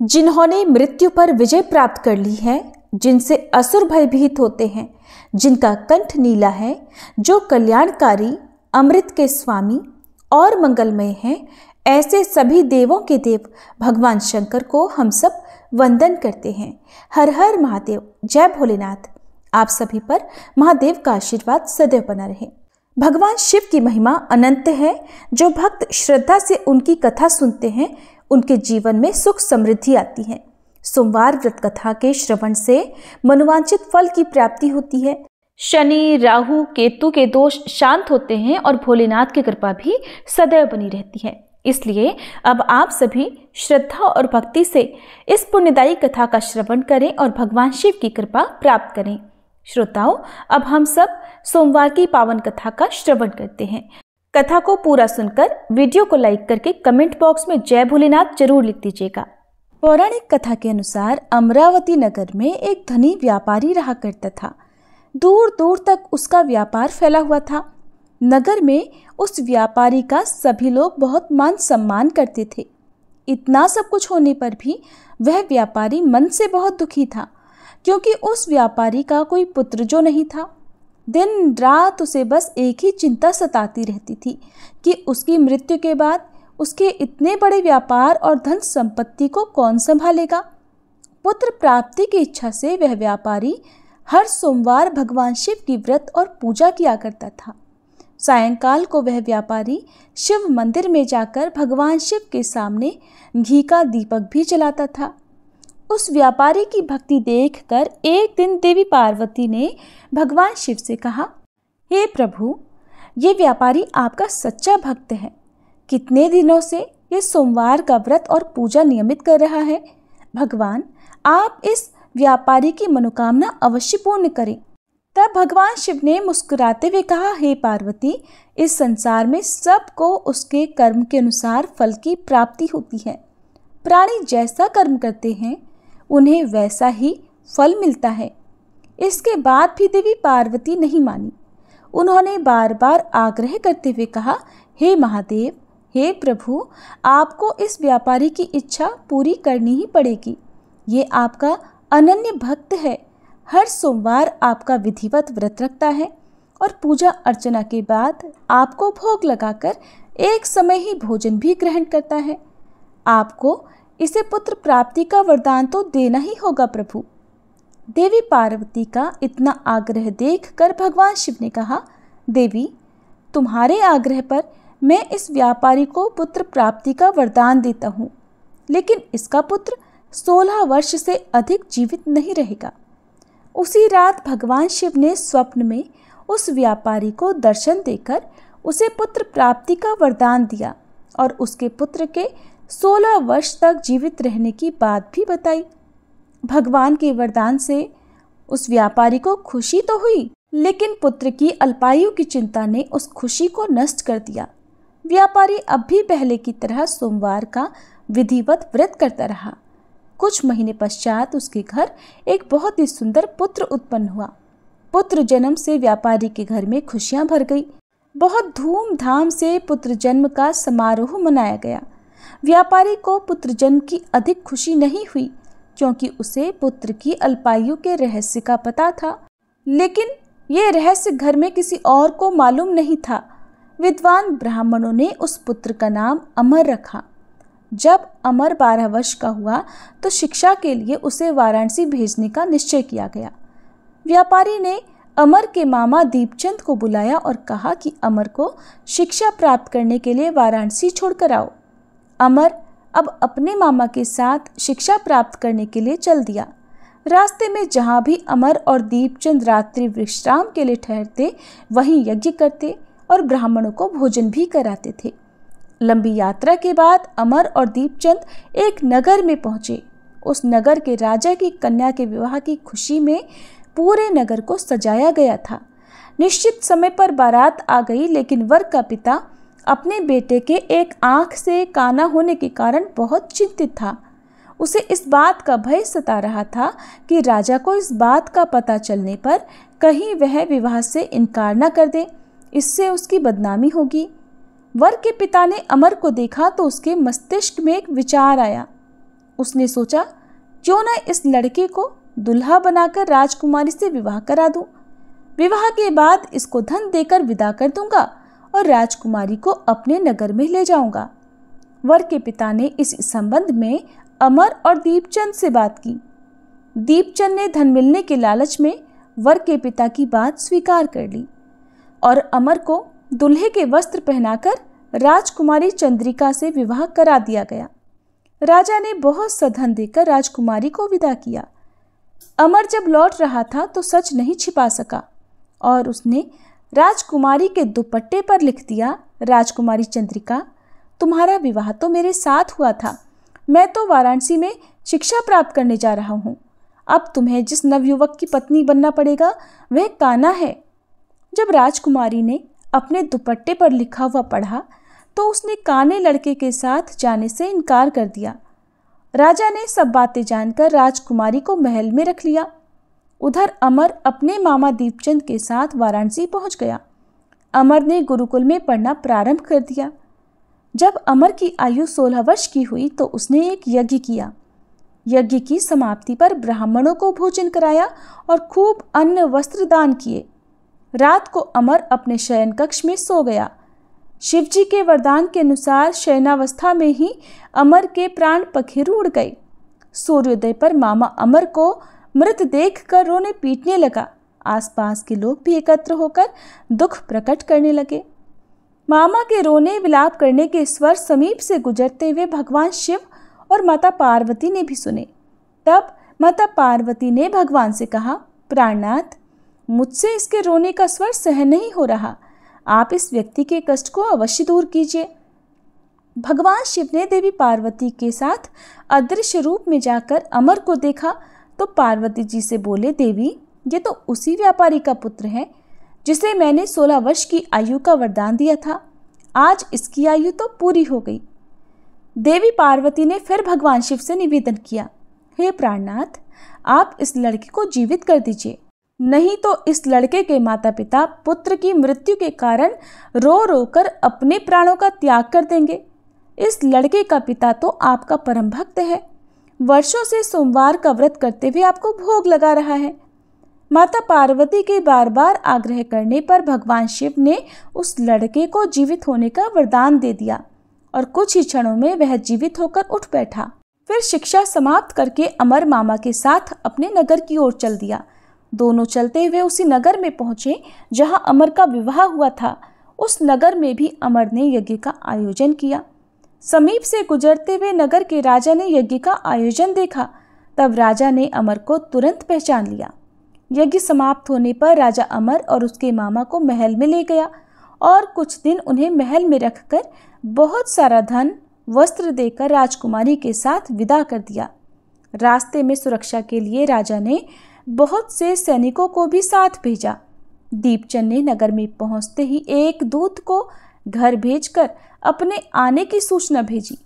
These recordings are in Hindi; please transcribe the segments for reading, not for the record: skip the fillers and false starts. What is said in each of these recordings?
जिन्होंने मृत्यु पर विजय प्राप्त कर ली है, जिनसे असुर भयभीत होते हैं, जिनका कंठ नीला है, जो कल्याणकारी, अमृत के स्वामी और मंगलमय हैं, ऐसे सभी देवों के देव भगवान शंकर को हम सब वंदन करते हैं। हर हर महादेव, जय भोलेनाथ। आप सभी पर महादेव का आशीर्वाद सदैव बना रहे। भगवान शिव की महिमा अनंत है। जो भक्त श्रद्धा से उनकी कथा सुनते हैं, उनके जीवन में सुख समृद्धि आती है। सोमवार व्रत कथा के श्रवण से मनोवांछित फल की प्राप्ति होती है। शनि, राहु, केतु के दोष शांत होते हैं और भोलेनाथ की कृपा भी सदैव बनी रहती है। इसलिए अब आप सभी श्रद्धा और भक्ति से इस पुण्यदायी कथा का श्रवण करें और भगवान शिव की कृपा प्राप्त करें। श्रोताओं, अब हम सब सोमवार की पावन कथा का श्रवण करते हैं। कथा को पूरा सुनकर वीडियो को लाइक करके कमेंट बॉक्स में जय भोलेनाथ जरूर लिख दीजिएगा। पौराणिक कथा के अनुसार अमरावती नगर में एक धनी व्यापारी रहा करता था। दूर दूर तक उसका व्यापार फैला हुआ था। नगर में उस व्यापारी का सभी लोग बहुत मान सम्मान करते थे। इतना सब कुछ होने पर भी वह व्यापारी मन से बहुत दुखी था, क्योंकि उस व्यापारी का कोई पुत्र जो नहीं था। दिन रात उसे बस एक ही चिंता सताती रहती थी कि उसकी मृत्यु के बाद उसके इतने बड़े व्यापार और धन संपत्ति को कौन संभालेगा। पुत्र प्राप्ति की इच्छा से वह व्यापारी हर सोमवार भगवान शिव की व्रत और पूजा किया करता था। सायंकाल को वह व्यापारी शिव मंदिर में जाकर भगवान शिव के सामने घी का दीपक भी जलाता था। उस व्यापारी की भक्ति देखकर एक दिन देवी पार्वती ने भगवान शिव से कहा, हे प्रभु, ये व्यापारी आपका सच्चा भक्त है। कितने दिनों से ये सोमवार का व्रत और पूजा नियमित कर रहा है। भगवान, आप इस व्यापारी की मनोकामना अवश्य पूर्ण करें। तब भगवान शिव ने मुस्कुराते हुए कहा, हे पार्वती, इस संसार में सबको उसके कर्म के अनुसार फल की प्राप्ति होती है। प्राणी जैसा कर्म करते हैं, उन्हें वैसा ही फल मिलता है। इसके बाद भी देवी पार्वती नहीं मानी। उन्होंने बार बार आग्रह करते हुए कहा, हे महादेव, हे प्रभु, आपको इस व्यापारी की इच्छा पूरी करनी ही पड़ेगी। ये आपका अनन्य भक्त है। हर सोमवार आपका विधिवत व्रत रखता है और पूजा अर्चना के बाद आपको भोग लगाकर एक समय ही भोजन भी ग्रहण करता है। आपको इसे पुत्र प्राप्ति का वरदान तो देना ही होगा प्रभु। देवी पार्वती का इतना आग्रह देखकर भगवान शिव ने कहा, देवी, तुम्हारे आग्रह पर मैं इस व्यापारी को पुत्र प्राप्ति का वरदान देता हूँ, लेकिन इसका पुत्र 16 वर्ष से अधिक जीवित नहीं रहेगा। उसी रात भगवान शिव ने स्वप्न में उस व्यापारी को दर्शन देकर उसे पुत्र प्राप्ति का वरदान दिया और उसके पुत्र के 16 वर्ष तक जीवित रहने की बात भी बताई। भगवान के वरदान से उस व्यापारी को खुशी तो हुई, लेकिन पुत्र की अल्पायु की चिंता ने उस खुशी को नष्ट कर दिया। व्यापारी अब भी पहले की तरह सोमवार का विधिवत व्रत करता रहा। कुछ महीने पश्चात उसके घर एक बहुत ही सुंदर पुत्र उत्पन्न हुआ। पुत्र जन्म से व्यापारी के घर में खुशियां भर गई। बहुत धूमधाम से पुत्र जन्म का समारोह मनाया गया। व्यापारी को पुत्र जन्म की अधिक खुशी नहीं हुई, क्योंकि उसे पुत्र की अल्पायु के रहस्य का पता था, लेकिन ये रहस्य घर में किसी और को मालूम नहीं था। विद्वान ब्राह्मणों ने उस पुत्र का नाम अमर रखा। जब अमर 12 वर्ष का हुआ तो शिक्षा के लिए उसे वाराणसी भेजने का निश्चय किया गया। व्यापारी ने अमर के मामा दीपचंद को बुलाया और कहा कि अमर को शिक्षा प्राप्त करने के लिए वाराणसी छोड़कर आओ। अमर अब अपने मामा के साथ शिक्षा प्राप्त करने के लिए चल दिया। रास्ते में जहाँ भी अमर और दीपचंद रात्रि विश्राम के लिए ठहरते, वहीं यज्ञ करते और ब्राह्मणों को भोजन भी कराते थे। लंबी यात्रा के बाद अमर और दीपचंद एक नगर में पहुंचे। उस नगर के राजा की कन्या के विवाह की खुशी में पूरे नगर को सजाया गया था। निश्चित समय पर बारात आ गई, लेकिन वर का पिता अपने बेटे के एक आंख से काना होने के कारण बहुत चिंतित था। उसे इस बात का भय सता रहा था कि राजा को इस बात का पता चलने पर कहीं वह विवाह से इनकार न कर दे, इससे उसकी बदनामी होगी। वर के पिता ने अमर को देखा तो उसके मस्तिष्क में एक विचार आया। उसने सोचा, क्यों न इस लड़के को दुल्हा बनाकर राजकुमारी से विवाह करा दूं। विवाह के बाद इसको धन देकर विदा कर दूंगा और राजकुमारी को अपने नगर में ले जाऊंगा। वर के पिता ने इस संबंध में अमर और दीपचंद से बात की। दीपचंद ने धन मिलने के लालच में वर के पिता की बात स्वीकार कर ली और अमर को दूल्हे के वस्त्र पहनाकर राजकुमारी चंद्रिका से विवाह करा दिया गया। राजा ने बहुत सा धन देकर राजकुमारी को विदा किया। अमर जब लौट रहा था तो सच नहीं छिपा सका और उसने राजकुमारी के दुपट्टे पर लिख दिया, राजकुमारी चंद्रिका, तुम्हारा विवाह तो मेरे साथ हुआ था। मैं तो वाराणसी में शिक्षा प्राप्त करने जा रहा हूँ। अब तुम्हें जिस नवयुवक की पत्नी बनना पड़ेगा वह कान्हा है। जब राजकुमारी ने अपने दुपट्टे पर लिखा हुआ पढ़ा तो उसने काने लड़के के साथ जाने से इनकार कर दिया। राजा ने सब बातें जानकर राजकुमारी को महल में रख लिया। उधर अमर अपने मामा दीपचंद के साथ वाराणसी पहुंच गया। अमर ने गुरुकुल में पढ़ना प्रारंभ कर दिया। जब अमर की आयु 16 वर्ष की हुई तो उसने एक यज्ञ किया। यज्ञ की समाप्ति पर ब्राह्मणों को भोजन कराया और खूब अन्न वस्त्र दान किए। रात को अमर अपने शयन कक्ष में सो गया। शिवजी के वरदान के अनुसार शयनावस्था में ही अमर के प्राण पखेरु उड़ गए। सूर्योदय पर मामा अमर को मृत देखकर रोने पीटने लगा। आसपास के लोग भी एकत्र होकर दुख प्रकट करने लगे। मामा के रोने विलाप करने के स्वर समीप से गुजरते हुए भगवान शिव और माता पार्वती ने भी सुने। तब माता पार्वती ने भगवान से कहा, प्राणनाथ, मुझसे इसके रोने का स्वर सहन नहीं हो रहा। आप इस व्यक्ति के कष्ट को अवश्य दूर कीजिए। भगवान शिव ने देवी पार्वती के साथ अदृश्य रूप में जाकर अमर को देखा तो पार्वती जी से बोले, देवी, ये तो उसी व्यापारी का पुत्र है जिसे मैंने 16 वर्ष की आयु का वरदान दिया था। आज इसकी आयु तो पूरी हो गई। देवी पार्वती ने फिर भगवान शिव से निवेदन किया, हे प्राणनाथ, आप इस लड़के को जीवित कर दीजिए, नहीं तो इस लड़के के माता पिता पुत्र की मृत्यु के कारण रो रो कर अपने प्राणों का त्याग कर देंगे। इस लड़के का पिता तो आपका परम भक्त है, वर्षों से सोमवार का व्रत करते हुए आपको भोग लगा रहा है। माता पार्वती के बार बार आग्रह करने पर भगवान शिव ने उस लड़के को जीवित होने का वरदान दे दिया और कुछ ही क्षणों में वह जीवित होकर उठ बैठा। फिर शिक्षा समाप्त करके अमर मामा के साथ अपने नगर की ओर चल दिया। दोनों चलते हुए उसी नगर में पहुंचे जहां अमर का विवाह हुआ था। उस नगर में भी अमर ने यज्ञ का आयोजन किया। समीप से गुजरते हुए नगर के राजा ने यज्ञ का आयोजन देखा। तब राजा ने अमर को तुरंत पहचान लिया। यज्ञ समाप्त होने पर राजा अमर और उसके मामा को महल में ले गया और कुछ दिन उन्हें महल में रखकर बहुत सारा धन वस्त्र देकर राजकुमारी के साथ विदा कर दिया। रास्ते में सुरक्षा के लिए राजा ने बहुत से सैनिकों को भी साथ भेजा। दीपचंद ने नगर में पहुंचते ही एक दूत को घर भेजकर अपने आने की सूचना भेजी।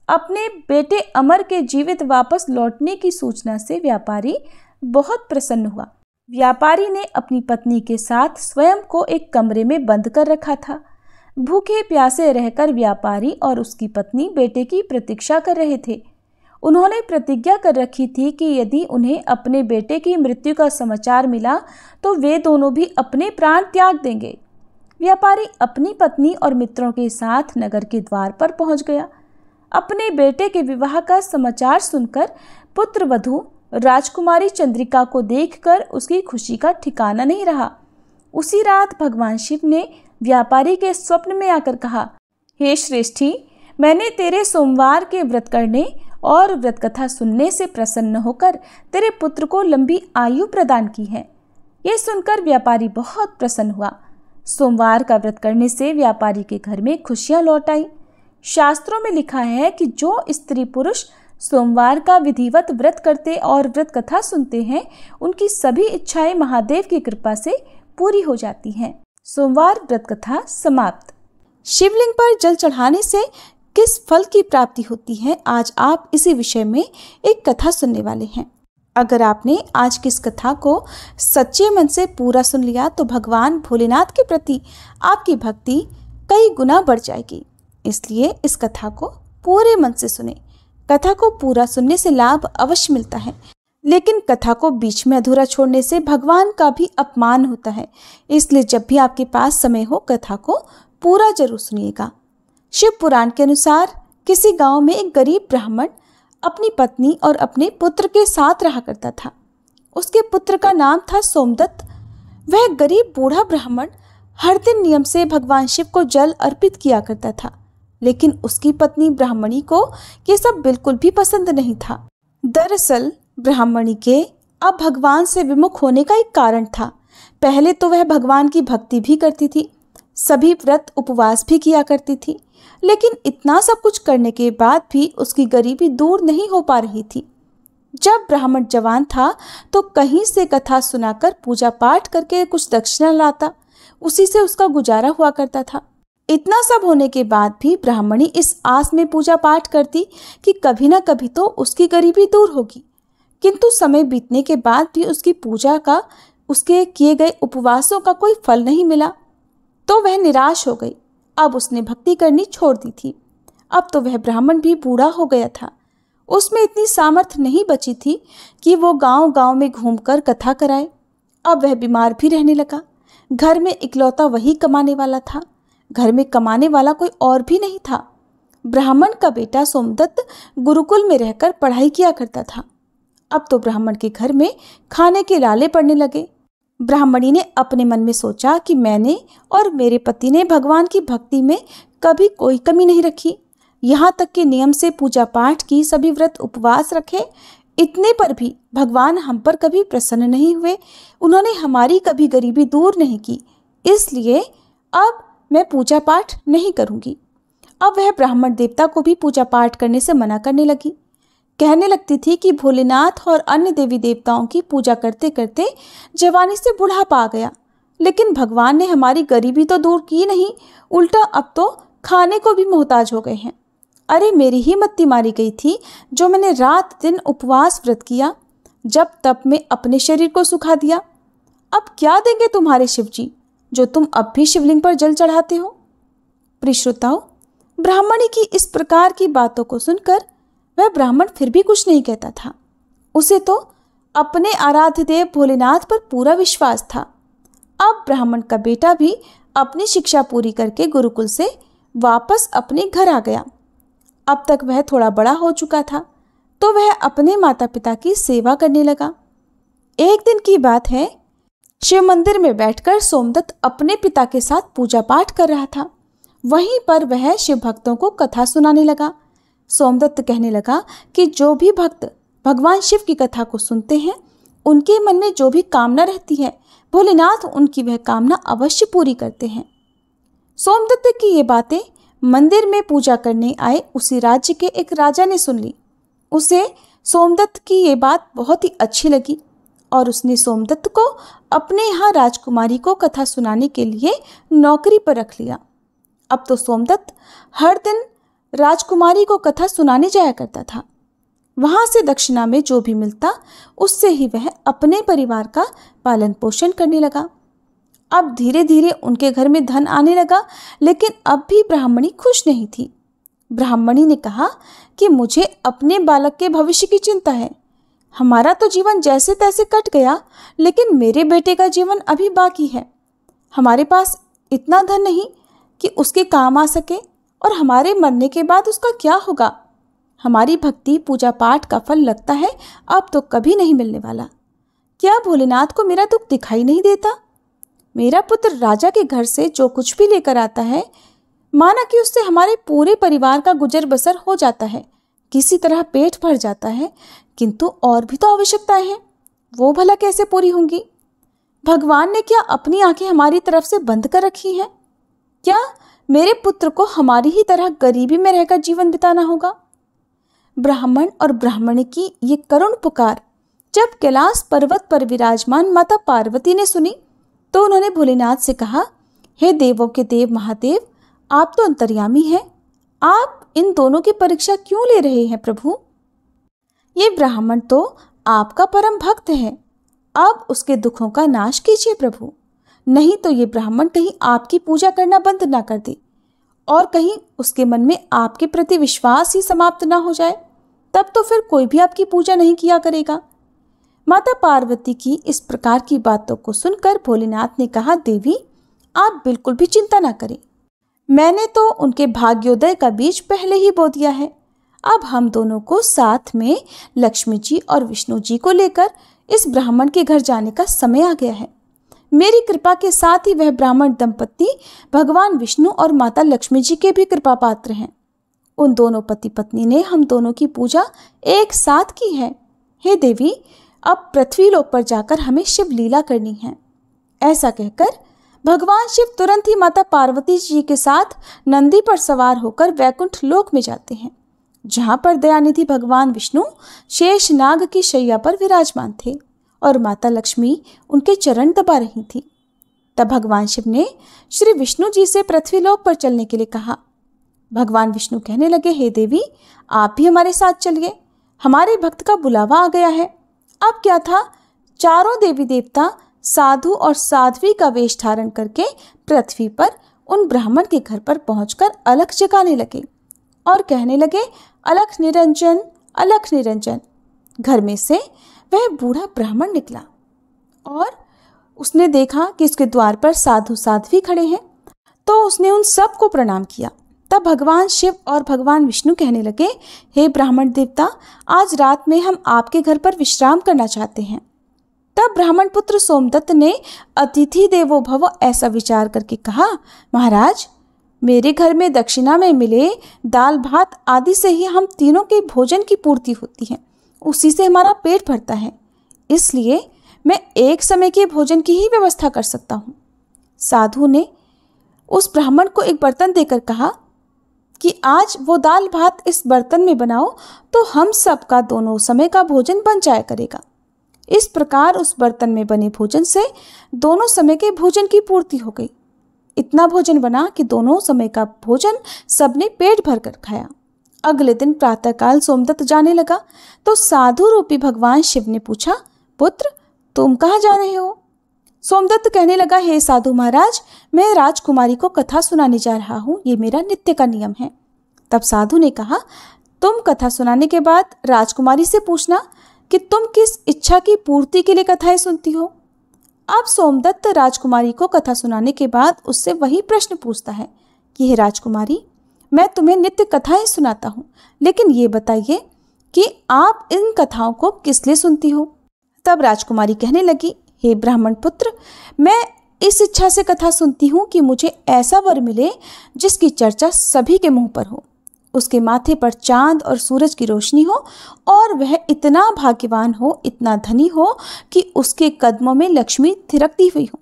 अपने बेटे अमर के जीवित वापस लौटने की सूचना से व्यापारी बहुत प्रसन्न हुआ। व्यापारी ने अपनी पत्नी के साथ स्वयं को एक कमरे में बंद कर रखा था। भूखे प्यासे रहकर व्यापारी और उसकी पत्नी बेटे की प्रतीक्षा कर रहे थे। उन्होंने प्रतिज्ञा कर रखी थी कि यदि उन्हें अपने बेटे की मृत्यु का समाचार मिला तो वे दोनों भी अपने प्राण त्याग देंगे। व्यापारी अपनी पत्नी और मित्रों के साथ नगर के द्वार पर पहुंच गया। अपने बेटे के विवाह का समाचार सुनकर पुत्र वधू राजकुमारी चंद्रिका को देखकर उसकी खुशी का ठिकाना नहीं रहा। उसी रात भगवान शिव ने व्यापारी के स्वप्न में आकर कहा, हे श्रेष्ठी, मैंने तेरे सोमवार के व्रत करने और व्रत कथा सुनने से प्रसन्न होकर तेरे पुत्र को लंबी आयु प्रदान की है। यह सुनकर व्यापारी बहुत प्रसन्न हुआ। सोमवार का व्रत करने से व्यापारी के घर में खुशियां लौट आई। शास्त्रों में लिखा है कि जो स्त्री पुरुष सोमवार का विधिवत व्रत करते और व्रत कथा सुनते हैं, उनकी सभी इच्छाएं महादेव की कृपा से पूरी हो जाती हैं। सोमवार व्रत कथा समाप्त। शिवलिंग पर जल चढ़ाने से किस फल की प्राप्ति होती है, आज आप इसी विषय में एक कथा सुनने वाले हैं। अगर आपने आज की इस कथा को सच्चे मन से पूरा सुन लिया तो भगवान भोलेनाथ के प्रति आपकी भक्ति कई गुना बढ़ जाएगी। इसलिए इस कथा को पूरे मन से सुने। कथा को पूरा सुनने से लाभ अवश्य मिलता है, लेकिन कथा को बीच में अधूरा छोड़ने से भगवान का भी अपमान होता है। इसलिए जब भी आपके पास समय हो कथा को पूरा जरूर सुनिएगा। शिव पुराण के अनुसार किसी गांव में एक गरीब ब्राह्मण अपनी पत्नी और अपने पुत्र के साथ रहा करता था। उसके पुत्र का नाम था सोमदत्त। वह गरीब बूढ़ा ब्राह्मण हर दिन नियम से भगवान शिव को जल अर्पित किया करता था, लेकिन उसकी पत्नी ब्राह्मणी को ये सब बिल्कुल भी पसंद नहीं था। दरअसल ब्राह्मणी के अब भगवान से विमुख होने का एक कारण था। पहले तो वह भगवान की भक्ति भी करती थी, सभी व्रत उपवास भी किया करती थी, लेकिन इतना सब कुछ करने के बाद भी उसकी गरीबी दूर नहीं हो पा रही थी। जब ब्राह्मण जवान था तो कहीं से कथा सुनाकर पूजा पाठ करके कुछ दक्षिणा लाता, उसी से उसका गुजारा हुआ करता था। इतना सब होने के बाद भी ब्राह्मणी इस आस में पूजा पाठ करती कि कभी ना कभी तो उसकी गरीबी दूर होगी, किंतु समय बीतने के बाद भी उसकी पूजा का, उसके किए गए उपवासों का कोई फल नहीं मिला, तो वह निराश हो गई। अब उसने भक्ति करनी छोड़ दी थी। अब तो वह ब्राह्मण भी बूढ़ा हो गया था। उसमें इतनी सामर्थ्य नहीं बची थी कि वो गांव-गांव में घूमकर कथा कराए। अब वह बीमार भी रहने लगा। घर में इकलौता वही कमाने वाला था। घर में कमाने वाला कोई और भी नहीं था। ब्राह्मण का बेटा सोमदत्त गुरुकुल में रहकर पढ़ाई किया करता था। अब तो ब्राह्मण के घर में खाने के लाले पड़ने लगे। ब्राह्मणी ने अपने मन में सोचा कि मैंने और मेरे पति ने भगवान की भक्ति में कभी कोई कमी नहीं रखी, यहाँ तक कि नियम से पूजा पाठ की, सभी व्रत उपवास रखे, इतने पर भी भगवान हम पर कभी प्रसन्न नहीं हुए। उन्होंने हमारी कभी गरीबी दूर नहीं की, इसलिए अब मैं पूजा पाठ नहीं करूँगी। अब वह ब्राह्मण देवता को भी पूजा पाठ करने से मना करने लगी। कहने लगती थी कि भोलेनाथ और अन्य देवी देवताओं की पूजा करते करते जवानी से बुढ़ापा आ गया, लेकिन भगवान ने हमारी गरीबी तो दूर की नहीं, उल्टा अब तो खाने को भी मोहताज हो गए हैं। अरे मेरी ही मत्ती मारी गई थी जो मैंने रात दिन उपवास व्रत किया, जब तब में अपने शरीर को सुखा दिया। अब क्या देंगे तुम्हारे शिव जी जो तुम अब भी शिवलिंग पर जल चढ़ाते हो। प्रिय श्रोताओं, ब्राह्मणी की इस प्रकार की बातों को सुनकर वह ब्राह्मण फिर भी कुछ नहीं कहता था। उसे तो अपने आराध्य देव भोलेनाथ पर पूरा विश्वास था। अब ब्राह्मण का बेटा भी अपनी शिक्षा पूरी करके गुरुकुल से वापस अपने घर आ गया। अब तक वह थोड़ा बड़ा हो चुका था, तो वह अपने माता पिता की सेवा करने लगा। एक दिन की बात है, शिव मंदिर में बैठकर सोमदत्त अपने पिता के साथ पूजा पाठ कर रहा था। वहीं पर वह शिव भक्तों को कथा सुनाने लगा। सोमदत्त कहने लगा कि जो भी भक्त भगवान शिव की कथा को सुनते हैं, उनके मन में जो भी कामना रहती है, भोलेनाथ उनकी वह कामना अवश्य पूरी करते हैं। सोमदत्त की ये बातें मंदिर में पूजा करने आए उसी राज्य के एक राजा ने सुन ली। उसे सोमदत्त की ये बात बहुत ही अच्छी लगी और उसने सोमदत्त को अपने यहाँ राजकुमारी को कथा सुनाने के लिए नौकरी पर रख लिया। अब तो सोमदत्त हर दिन राजकुमारी को कथा सुनाने जाया करता था। वहां से दक्षिणा में जो भी मिलता उससे ही वह अपने परिवार का पालन पोषण करने लगा। अब धीरे धीरे उनके घर में धन आने लगा, लेकिन अब भी ब्राह्मणी खुश नहीं थी। ब्राह्मणी ने कहा कि मुझे अपने बालक के भविष्य की चिंता है। हमारा तो जीवन जैसे तैसे कट गया, लेकिन मेरे बेटे का जीवन अभी बाकी है। हमारे पास इतना धन नहीं कि उसके काम आ सके, और हमारे मरने के बाद उसका क्या होगा। हमारी भक्ति पूजा पाठ का फल लगता है अब तो कभी नहीं मिलने वाला। क्या भोलेनाथ को मेरा दुख दिखाई नहीं देता? मेरा पुत्र राजा के घर से जो कुछ भी लेकर आता है, माना कि उससे हमारे पूरे परिवार का गुजर बसर हो जाता है, किसी तरह पेट भर जाता है, किंतु और भी तो आवश्यकताएं हैं, वो भला कैसे पूरी होंगी? भगवान ने क्या अपनी आंखें हमारी तरफ से बंद कर रखी हैं? क्या मेरे पुत्र को हमारी ही तरह गरीबी में रहकर जीवन बिताना होगा? ब्राह्मण और ब्राह्मणी की ये करुण पुकार जब कैलाश पर्वत पर विराजमान माता पार्वती ने सुनी, तो उन्होंने भोलेनाथ से कहा, हे देवों के देव महादेव, आप तो अंतर्यामी हैं, आप इन दोनों की परीक्षा क्यों ले रहे हैं प्रभु? ये ब्राह्मण तो आपका परम भक्त है, अब उसके दुखों का नाश कीजिए प्रभु, नहीं तो ये ब्राह्मण कहीं आपकी पूजा करना बंद ना कर दे और कहीं उसके मन में आपके प्रति विश्वास ही समाप्त ना हो जाए। तब तो फिर कोई भी आपकी पूजा नहीं किया करेगा। माता पार्वती की इस प्रकार की बातों को सुनकर भोलेनाथ ने कहा, देवी आप बिल्कुल भी चिंता ना करें, मैंने तो उनके भाग्योदय का बीज पहले ही बो दिया है। अब हम दोनों को साथ में लक्ष्मी जी और विष्णु जी को लेकर इस ब्राह्मण के घर जाने का समय आ गया है। मेरी कृपा के साथ ही वह ब्राह्मण दंपति भगवान विष्णु और माता लक्ष्मी जी के भी कृपा पात्र हैं। उन दोनों पति पत्नी ने हम दोनों की पूजा एक साथ की है। हे देवी, अब पृथ्वी लोक पर जाकर हमें शिव लीला करनी है। ऐसा कहकर भगवान शिव तुरंत ही माता पार्वती जी के साथ नंदी पर सवार होकर वैकुंठ लोक में जाते हैं, जहां पर दयानिधि भगवान विष्णु शेष नाग की शैया पर विराजमान थे और माता लक्ष्मी उनके चरण दबा रही थी। तब भगवान शिव ने श्री विष्णु जी से पृथ्वी लोक पर चलने के लिए कहा। भगवान विष्णु कहने लगे, हे देवी आप भी हमारे साथ चलिए, हमारे भक्त का बुलावा आ गया है। अब क्या था, चारों देवी देवता साधु और साध्वी का वेश धारण करके पृथ्वी पर उन ब्राह्मण के घर पर पहुंचकर अलख जगाने लगे और कहने लगे, अलख निरंजन, अलख निरंजन। घर में से वह बूढ़ा ब्राह्मण निकला और उसने देखा कि उसके द्वार पर साधु साध्वी खड़े हैं, तो उसने उन सब को प्रणाम किया। तब भगवान शिव और भगवान विष्णु कहने लगे, हे ब्राह्मण देवता, आज रात में हम आपके घर पर विश्राम करना चाहते हैं। तब ब्राह्मण पुत्र सोमदत्त ने अतिथि देवो भव ऐसा विचार करके कहा, महाराज मेरे घर में दक्षिणा में मिले दाल भात आदि से ही हम तीनों के भोजन की पूर्ति होती है, उसी से हमारा पेट भरता है, इसलिए मैं एक समय के भोजन की ही व्यवस्था कर सकता हूँ। साधु ने उस ब्राह्मण को एक बर्तन देकर कहा कि आज वो दाल भात इस बर्तन में बनाओ तो हम सबका दोनों समय का भोजन बन जाया करेगा। इस प्रकार उस बर्तन में बने भोजन से दोनों समय के भोजन की पूर्ति हो गई। इतना भोजन बना कि दोनों समय का भोजन सबने पेट भर कर खाया। अगले दिन प्रातःकाल सोमदत्त जाने लगा तो साधु रूपी भगवान शिव ने पूछा, पुत्र तुम कहाँ जा रहे हो? सोमदत्त कहने लगा, हे साधु महाराज, मैं राजकुमारी को कथा सुनाने जा रहा हूँ, ये मेरा नित्य का नियम है। तब साधु ने कहा, तुम कथा सुनाने के बाद राजकुमारी से पूछना कि तुम किस इच्छा की पूर्ति के लिए कथाएं सुनती हो। अब सोमदत्त राजकुमारी को कथा सुनाने के बाद उससे वही प्रश्न पूछता है कि हे राजकुमारी, मैं तुम्हें नित्य कथाएं सुनाता हूँ, लेकिन ये बताइए कि आप इन कथाओं को किस लिए सुनती हो। तब राजकुमारी कहने लगी, हे ब्राह्मण पुत्र, मैं इस इच्छा से कथा सुनती हूँ कि मुझे ऐसा वर मिले जिसकी चर्चा सभी के मुंह पर हो, उसके माथे पर चांद और सूरज की रोशनी हो और वह इतना भाग्यवान हो, इतना धनी हो कि उसके कदमों में लक्ष्मी थिरकती हुई हो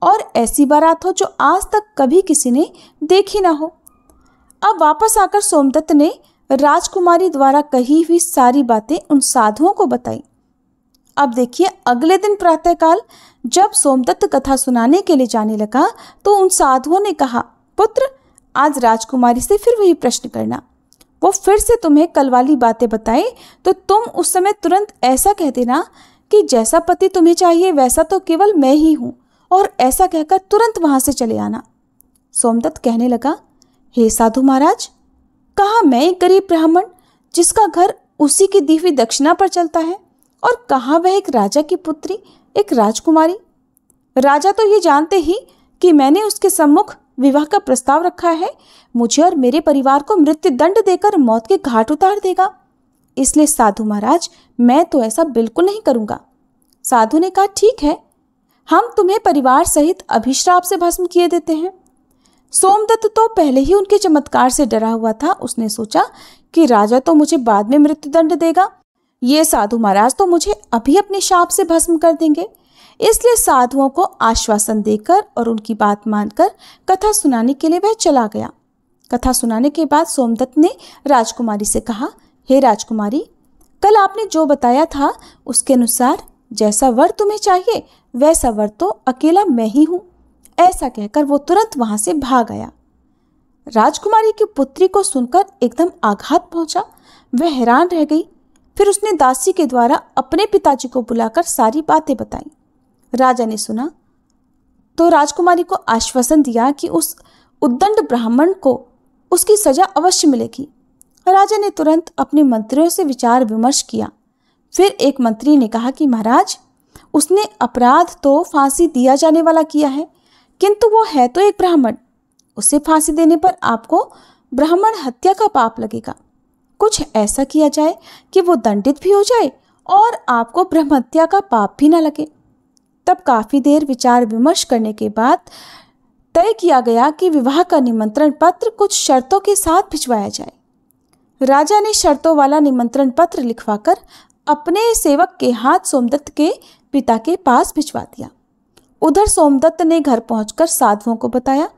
और ऐसी बारात हो जो आज तक कभी किसी ने देखी ना हो। अब वापस आकर सोमदत्त ने राजकुमारी द्वारा कही हुई सारी बातें उन साधुओं को बताई। अब देखिए, अगले दिन प्रातःकाल जब सोमदत्त कथा सुनाने के लिए जाने लगा तो उन साधुओं ने कहा, पुत्र आज राजकुमारी से फिर वही प्रश्न करना, वो फिर से तुम्हें कल वाली बातें बताए तो तुम उस समय तुरंत ऐसा कह देना कि जैसा पति तुम्हें चाहिए वैसा तो केवल मैं ही हूँ, और ऐसा कहकर तुरंत वहां से चले आना। सोमदत्त कहने लगा, हे साधु महाराज, कहाँ मैं एक गरीब ब्राह्मण जिसका घर उसी की दी हुई दक्षिणा पर चलता है, और कहाँ वह एक राजा की पुत्री, एक राजकुमारी। राजा तो ये जानते ही कि मैंने उसके सम्मुख विवाह का प्रस्ताव रखा है, मुझे और मेरे परिवार को मृत्यु दंड देकर मौत के घाट उतार देगा, इसलिए साधु महाराज मैं तो ऐसा बिल्कुल नहीं करूँगा। साधु ने कहा, ठीक है, हम तुम्हें परिवार सहित अभिश्राप से भस्म किए देते हैं। सोमदत्त तो पहले ही उनके चमत्कार से डरा हुआ था। उसने सोचा कि राजा तो मुझे बाद में मृत्यु दंड देगा, ये साधु महाराज तो मुझे अभी अपने शाप से भस्म कर देंगे, इसलिए साधुओं को आश्वासन देकर और उनकी बात मानकर कथा सुनाने के लिए वह चला गया। कथा सुनाने के बाद सोमदत्त ने राजकुमारी से कहा, हे राजकुमारी, कल आपने जो बताया था उसके अनुसार जैसा वर तुम्हें चाहिए वैसा वर तो अकेला मैं ही हूँ। ऐसा कहकर वो तुरंत वहां से भाग आया। राजकुमारी की पुत्री को सुनकर एकदम आघात पहुंचा, वह हैरान रह गई। फिर उसने दासी के द्वारा अपने पिताजी को बुलाकर सारी बातें बताई। राजा ने सुना तो राजकुमारी को आश्वासन दिया कि उस उद्दंड ब्राह्मण को उसकी सजा अवश्य मिलेगी राजा ने तुरंत अपने मंत्रियों से विचार विमर्श किया। फिर एक मंत्री ने कहा कि महाराज, उसने अपराध तो फांसी दिया जाने वाला किया है, किंतु वो है तो एक ब्राह्मण। उसे फांसी देने पर आपको ब्राह्मण हत्या का पाप लगेगा। कुछ ऐसा किया जाए कि वो दंडित भी हो जाए और आपको ब्रह्म हत्या का पाप भी न लगे। तब काफी देर विचार विमर्श करने के बाद तय किया गया कि विवाह का निमंत्रण पत्र कुछ शर्तों के साथ भिजवाया जाए। राजा ने शर्तों वाला निमंत्रण पत्र लिखवाकर अपने सेवक के हाथ सोमदत्त के पिता के पास भिजवा दिया। उधर सोमदत्त ने घर पहुंचकर साधुओं को बताया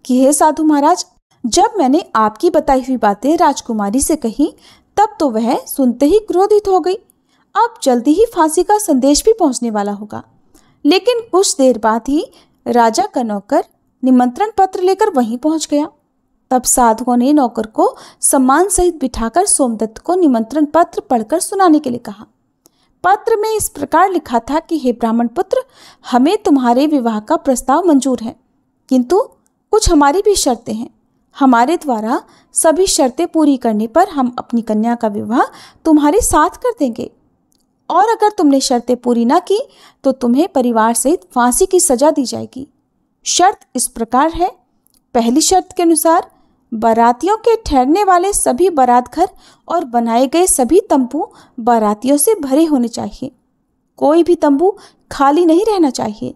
कि हे साधु महाराज, जब मैंने आपकी बताई हुई बातें राजकुमारी से कही तब तो वह सुनते ही क्रोधित हो गई। अब जल्दी ही फांसी का संदेश भी पहुंचने वाला होगा। लेकिन कुछ देर बाद ही राजा का नौकर निमंत्रण पत्र लेकर वहीं पहुंच गया। तब साधुओं ने नौकर को सम्मान सहित बिठाकर सोमदत्त को निमंत्रण पत्र पढ़कर सुनाने के लिए कहा। पत्र में इस प्रकार लिखा था कि हे ब्राह्मण पुत्र, हमें तुम्हारे विवाह का प्रस्ताव मंजूर है, किंतु कुछ हमारी भी शर्तें हैं। हमारे द्वारा सभी शर्तें पूरी करने पर हम अपनी कन्या का विवाह तुम्हारे साथ कर देंगे, और अगर तुमने शर्तें पूरी ना की तो तुम्हें परिवार सहित फांसी की सजा दी जाएगी। शर्त इस प्रकार है। पहली शर्त के अनुसार बारातियों के ठहरने वाले सभी बारात घर और बनाए गए सभी तंबू बारातियों से भरे होने चाहिए। कोई भी तंबू खाली नहीं रहना चाहिए।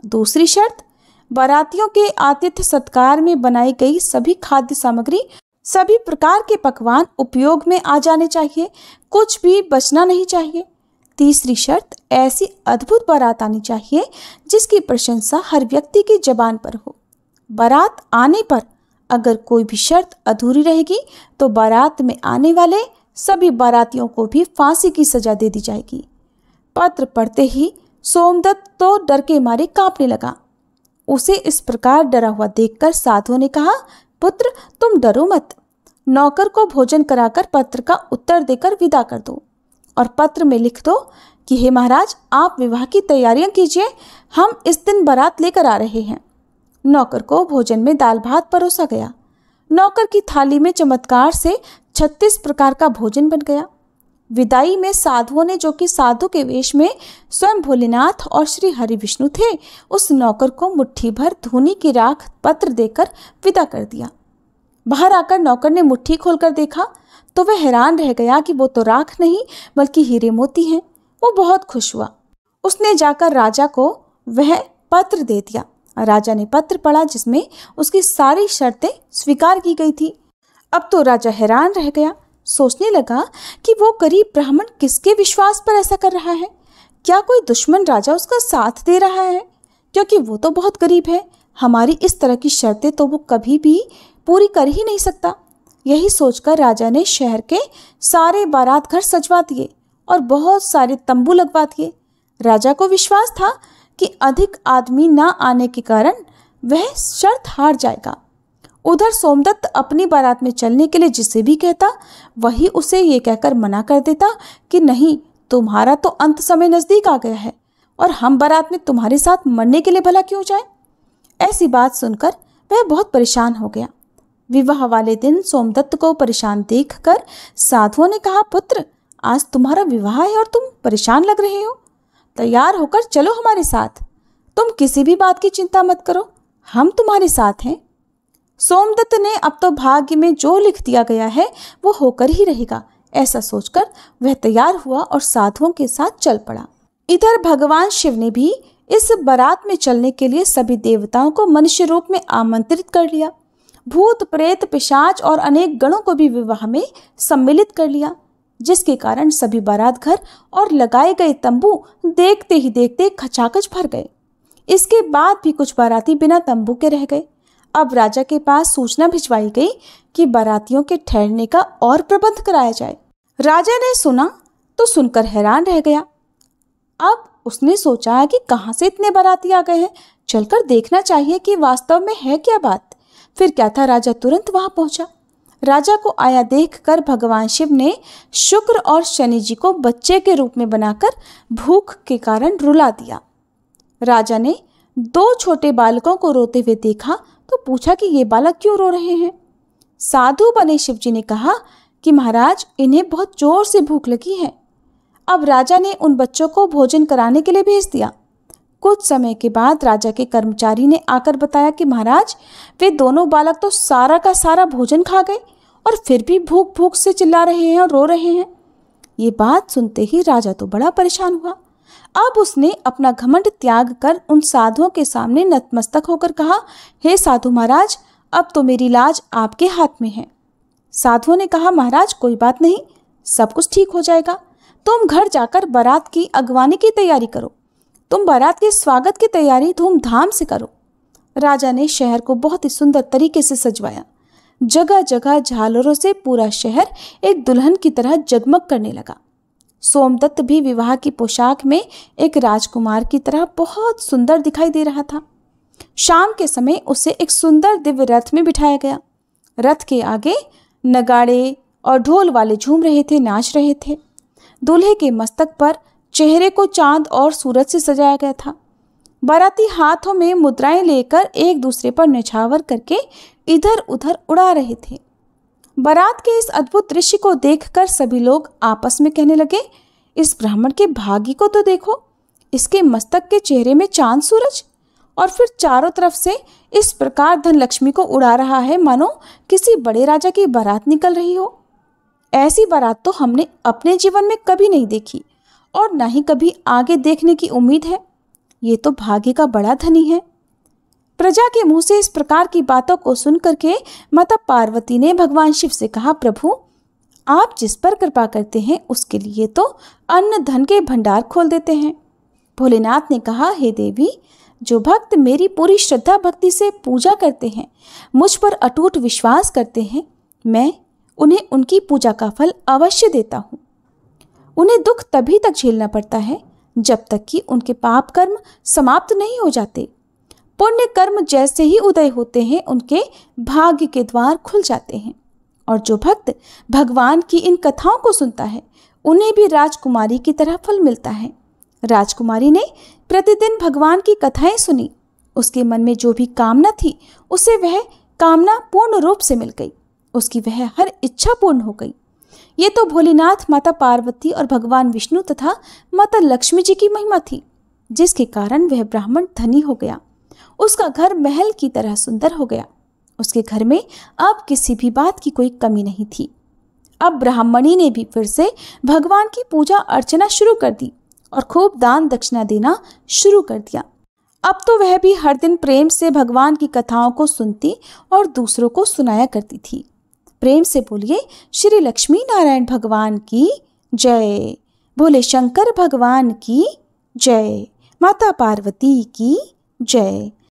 दूसरी शर्त, बारातियों के आतिथ्य सत्कार में बनाई गई सभी खाद्य सामग्री, सभी प्रकार के पकवान उपयोग में आ जाने चाहिए, कुछ भी बचना नहीं चाहिए। तीसरी शर्त, ऐसी अद्भुत बारात आनी चाहिए जिसकी प्रशंसा हर व्यक्ति की जबान पर हो। बारात आने पर अगर कोई भी शर्त अधूरी रहेगी तो बारात में आने वाले सभी बारातियों को भी फांसी की सजा दे दी जाएगी। पत्र पढ़ते ही सोमदत्त तो डर के मारे कांपने लगा। उसे इस प्रकार डरा हुआ देखकर साधुओं ने कहा, पुत्र तुम डरो मत, नौकर को भोजन कराकर पत्र का उत्तर देकर विदा कर दो और पत्र में लिख दो कि हे महाराज, आप विवाह की तैयारियां कीजिए, हम इस दिन बारात लेकर आ रहे हैं। नौकर को भोजन में दाल भात परोसा गया। नौकर की थाली में चमत्कार से 36 प्रकार का भोजन बन गया। विदाई में साधुओं ने, जो कि साधु के वेश में स्वयं भोलेनाथ और श्री हरि विष्णु थे, उस नौकर को मुट्ठी भर धूनी की राख पत्र देकर विदा कर दिया। बाहर आकर नौकर ने मुट्ठी खोलकर देखा तो वह हैरान रह गया कि वो तो राख नहीं बल्कि हीरे मोती हैं। वो बहुत खुश हुआ। उसने जाकर राजा को वह पत्र दे दिया। राजा ने पत्र पढ़ा जिसमें उसकी सारी शर्तें स्वीकार की गई थी। अब तो राजा हैरान रह गया। सोचने लगा कि वो गरीब ब्राह्मण किसके विश्वास पर ऐसा कर रहा है। क्या कोई दुश्मन राजा उसका साथ दे रहा है? क्योंकि वो तो बहुत गरीब है। हमारी इस तरह की शर्तें तो वो कभी भी पूरी कर ही नहीं सकता। यही सोचकर राजा ने शहर के सारे बारात घर सजवा दिए और बहुत सारे तंबू लगवा दिए। राजा को विश्वास था कि अधिक आदमी ना आने के कारण वह शर्त हार जाएगा। उधर सोमदत्त अपनी बारात में चलने के लिए जिसे भी कहता वही उसे ये कहकर मना कर देता कि नहीं, तुम्हारा तो अंत समय नजदीक आ गया है और हम बारात में तुम्हारे साथ मरने के लिए भला क्यों जाए। ऐसी बात सुनकर वह बहुत परेशान हो गया। विवाह वाले दिन सोमदत्त को परेशान देखकर साधुओं ने कहा, पुत्र आज तुम्हारा विवाह है और तुम परेशान लग रहे हो। तैयार होकर चलो हमारे साथ। तुम किसी भी बात की चिंता मत करो, हम तुम्हारे साथ हैं। सोमदत्त ने अब तो भाग्य में जो लिख दिया गया है वो होकर ही रहेगा, ऐसा सोचकर वह तैयार हुआ और साधुओं के साथ चल पड़ा। इधर भगवान शिव ने भी इस बारात में चलने के लिए सभी देवताओं को मनुष्य रूप में आमंत्रित कर लिया। भूत प्रेत पिशाच और अनेक गणों को भी विवाह में सम्मिलित कर लिया, जिसके कारण सभी बारात घर और लगाए गए तंबू देखते ही देखते खचाखच भर गए। इसके बाद भी कुछ बाराती बिना तंबू के रह गए। अब राजा के पास सूचना भिजवाई गई कि बारातियों के ठहरने का और प्रबंध कराया जाए। राजा ने सुना तो सुनकर हैरान रह गया। अब उसने सोचा कि कहाँ से इतने बाराती आ गए हैं, चलकर देखना चाहिए कि वास्तव में है क्या बात। फिर क्या था, राजा तुरंत वहां पहुंचा। राजा को आया देखकर भगवान शिव ने शुक्र और शनि जी को बच्चे के रूप में बनाकर भूख के कारण रुला दिया। राजा ने 2 छोटे बालकों को रोते हुए देखा तो पूछा कि ये बालक क्यों रो रहे हैं। साधु बने शिव जी ने कहा कि महाराज इन्हें बहुत जोर से भूख लगी है। अब राजा ने उन बच्चों को भोजन कराने के लिए भेज दिया। कुछ समय के बाद राजा के कर्मचारी ने आकर बताया कि महाराज वे दोनों बालक तो सारा का सारा भोजन खा गए और फिर भी भूख भूख से चिल्ला रहे हैं और रो रहे हैं। ये बात सुनते ही राजा तो बड़ा परेशान हुआ। अब उसने अपना घमंड त्याग कर उन साधुओं के सामने नतमस्तक होकर कहा, हे साधु महाराज, अब तो मेरी लाज आपके हाथ में है। साधुओं ने कहा, महाराज कोई बात नहीं, सब कुछ ठीक हो जाएगा। तुम घर जाकर बारात की अगवानी की तैयारी करो। तुम बारात के स्वागत की तैयारी धूमधाम से करो। राजा ने शहर को बहुत ही सुंदर तरीके से सजवाया। जगह जगह झालरों से पूरा शहर एक दुल्हन की तरह जगमग करने लगा। सोमदत्त भी विवाह की पोशाक में एक राजकुमार की तरह बहुत सुंदर दिखाई दे रहा था। शाम के समय उसे एक सुंदर दिव्य रथ में बिठाया गया। रथ के आगे नगाड़े और ढोल वाले झूम रहे थे, नाच रहे थे। दूल्हे के मस्तक पर चेहरे को चांद और सूरज से सजाया गया था। बाराती हाथों में मुद्राएं लेकर एक दूसरे पर न्यौछावर करके इधर उधर उड़ा रहे थे। बारात के इस अद्भुत दृश्य को देखकर सभी लोग आपस में कहने लगे, इस ब्राह्मण के भाग्य को तो देखो, इसके मस्तक के चेहरे में चांद सूरज और फिर चारों तरफ से इस प्रकार धन लक्ष्मी को उड़ा रहा है मानो किसी बड़े राजा की बारात निकल रही हो। ऐसी बारात तो हमने अपने जीवन में कभी नहीं देखी और ना ही कभी आगे देखने की उम्मीद है। ये तो भाग्य का बड़ा धनी है। प्रजा के मुंह से इस प्रकार की बातों को सुन करके माता पार्वती ने भगवान शिव से कहा, प्रभु आप जिस पर कृपा करते हैं उसके लिए तो अन्न धन के भंडार खोल देते हैं। भोलेनाथ ने कहा, हे देवी, जो भक्त मेरी पूरी श्रद्धा भक्ति से पूजा करते हैं, मुझ पर अटूट विश्वास करते हैं, मैं उन्हें उनकी पूजा का फल अवश्य देता हूँ। उन्हें दुख तभी तक झेलना पड़ता है जब तक कि उनके पाप कर्म समाप्त नहीं हो जाते। पुण्य कर्म जैसे ही उदय होते हैं उनके भाग्य के द्वार खुल जाते हैं। और जो भक्त भगवान की इन कथाओं को सुनता है उन्हें भी राजकुमारी की तरह फल मिलता है। राजकुमारी ने प्रतिदिन भगवान की कथाएं सुनी। उसके मन में जो भी कामना थी उसे वह कामना पूर्ण रूप से मिल गई। उसकी वह हर इच्छा पूर्ण हो गई। ये तो भोलेनाथ, माता पार्वती और भगवान विष्णु तथा माता लक्ष्मी जी की महिमा थी, जिसके कारण वह ब्राह्मण धनी हो गया। उसका घर महल की तरह सुंदर हो गया। उसके घर में अब किसी भी बात की कोई कमी नहीं थी। अब ब्राह्मणी ने भी फिर से भगवान की पूजा अर्चना शुरू कर दी और खूब दान दक्षिणा देना शुरू कर दिया। अब तो वह भी हर दिन प्रेम से भगवान की कथाओं को सुनती और दूसरों को सुनाया करती थी। प्रेम से बोलिए, श्री लक्ष्मी नारायण भगवान की जय, भोले शंकर भगवान की जय, माता पार्वती की जय।